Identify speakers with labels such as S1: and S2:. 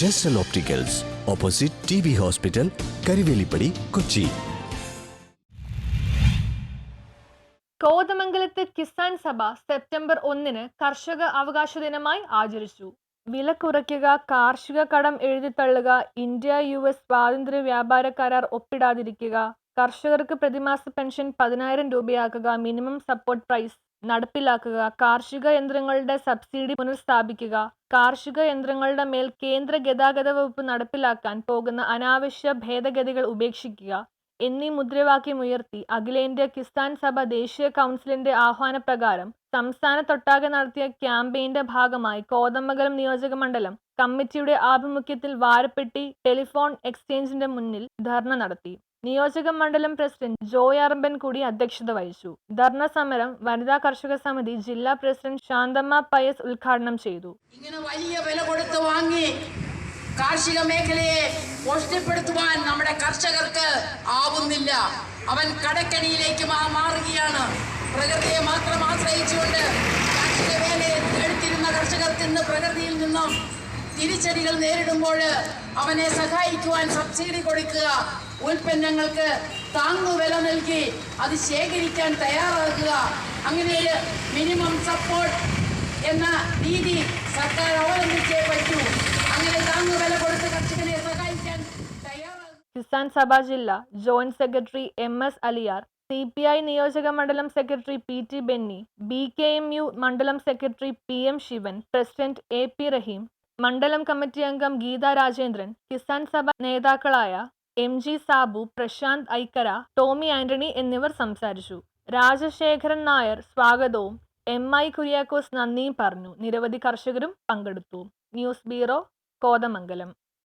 S1: ജെസ്റ്റൽ opticals, opposite TB hospital, Karivelippady, Kochi.
S2: കോതമംഗലത്ത് കിസാൻ സഭ September 1 കർഷക അവകാശ ദിനമായി ആചരിച്ചു. വില കുറയ്ക്കുക, കാർഷിക കടം എഴുതിത്തള്ളുക, ഇന്ത്യ-US സ്വാതന്ത്ര്യ വ്യാപാര കരാർ ഒപ്പിടാതിരിക്കുക, കർഷകർക്ക് പ്രതിമാസ പെൻഷൻ 10,000 രൂപയാക്കുക, മിനിമം സപ്പോർട്ട് പ്രൈസ് നടപ്പിലാക്കുക, കാർഷിക യന്ത്രങ്ങളുടെ സബ്സിഡി പുനഃസ്ഥാപിക്കുക, കാർഷിക യന്ത്രങ്ങളുടെ മേൽ കേന്ദ്ര ഗതാഗത വകുപ്പ് നടപ്പിലാക്കാൻ പോകുന്ന അനാവശ്യ ഭേദഗതികൾ ഉപേക്ഷിക്കുക എന്നീ മുദ്രാവാക്യമുയർത്തി അഖിലേന്ത്യാ കിസാൻ സഭ ദേശീയ കൗൺസിലിന്റെ ആഹ്വാനപ്രകാരം സംസ്ഥാനത്തൊട്ടാകെ നടത്തിയ ക്യാമ്പയിന്റെ ഭാഗമായി കോതമംഗലം നിയോജക മണ്ഡലം കമ്മിറ്റിയുടെ ആഭിമുഖ്യത്തിൽ വാരപ്പെട്ടി ടെലിഫോൺ എക്സ്ചേഞ്ചിന്റെ മുന്നിൽ ധർണ നടത്തി. നിയോജക മണ്ഡലം പ്രസിഡന്റ് ജോയ് അറമ്പൻകുടി അധ്യക്ഷത വഹിച്ചു. ധർണ സമരം വനിതാ കർഷക സമിതി ജില്ലാ പ്രസിഡന്റ് ശാന്തമ്മ പയസ് ഉദ്ഘാടനം ചെയ്തു.
S3: ഇങ്ങനെ വലിയ വില കൊടുത്ത് വാങ്ങി കാർഷിക മേഖലയെ പോഷണപ്പെടുത്തുവാൻ നമ്മുടെ കർഷകർക്ക് ആവുന്നില്ല. അവൻ കടക്കണിയിലേക്ക് മാറുകയാണ്. പ്രകൃതിയെ മാത്രം ആശ്രയിച്ചുകൊണ്ട് കാർഷിക വേലയെ എടുത്തിരുന്ന കർഷകർക്ക് ഇന്ന് പ്രകൃതിയിൽ നിന്നും തിരിച്ചടികൾ നേരിടുമ്പോൾ അവനെ സഹായിക്കുവാൻ സബ്സിഡി കൊടുക്കുക, ഉൽപ്പന്നങ്ങൾക്ക് താങ്ങുവില നൽകി അത് ശേഖരിക്കാൻ തയ്യാറാക്കുക, അങ്ങനെ ഒരു മിനിമം സപ്പോർട്ട് എന്ന രീതി സർക്കാർ അവലംബിച്ചേ പറ്റൂ. അങ്ങനെ താങ്ങുവില കൊടുത്ത് കർഷകനെ സഹായിക്കാൻ തയ്യാറാകുക.
S2: കിസാൻ സഭ ജില്ലാ joint secretary MS Aliyar, CPI നിയോജക മണ്ഡലം സെക്രട്ടറി PT ബെന്നി, BKMU മണ്ഡലം secretary PM Shivan, president AP Rahim, മണ്ഡലം കമ്മിറ്റി അംഗം ഗീത രാജേന്ദ്രൻ, കിസാൻ സഭ നേതാക്കളായ MG സാബു, പ്രശാന്ത് ഐക്കര, ടോമി ആന്റണി എന്നിവർ സംസാരിച്ചു. രാജശേഖരൻ നായർ സ്വാഗതവും MI കുര്യാക്കോസ് നന്ദിയും പറഞ്ഞു. നിരവധി കർഷകരും പങ്കെടുത്തു. News bureau, Kothamangalam.